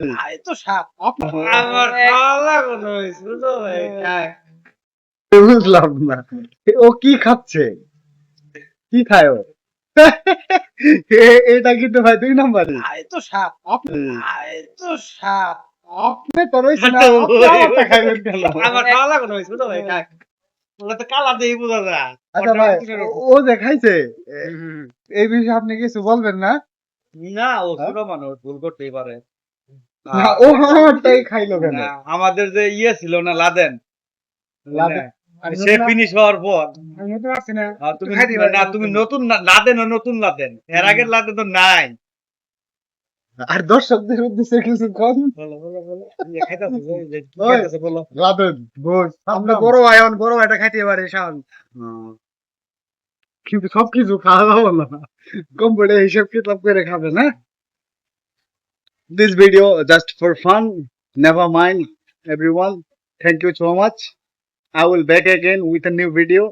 এই তো সাপ আমার খাওয়া লাগবে না ওই ছোট ভাই খায়। বুঝলাম না ও কি খাচ্ছে কি খায় ও এটা কিন্তু ভাই 2 নাম্বারই এই তো সাপ এই তো সাপ আপনি তো রইছে না তো আপনি আমারটা খাইবেন কেন আমার খাওয়া লাগবে না ওই ছোট ভাই খায়। ওগুলো তো কালার দিয়ে বোঝা যায়। আচ্ছা ভাই ও যে খাইছে এই বিষয়ে আপনি কিছু বলবেন না না ও ছোট মানুষ ভুল করতেই পারে। না, ও আমারটাই খাইলো কেন না, আমাদের যে ইয়ে ছিল না লাদেন লাদেন? সে ফিনিশ হওয়ার পর আমি তো পারছি না তুমি না তুমি নতুন লাদেন ও নতুন লাদেন এর আগের লাদেন তো নাই। আর দর্শকদের উদ্দেশ্যে কিছু কম বলো বলো বলো ইয়ে খাইতাছে যে কি খাইতাছে বলো। রাবেন বস আমরা বড় ভাই এখন বড় ভাইটা খাইতে পারে শাওন কিন্তু সবকিছু খাওয়া যাবে না কম করে হিসাব কিতাব করে খাবে না this video just for fun never mind everyone thank you so much I will back again with a new video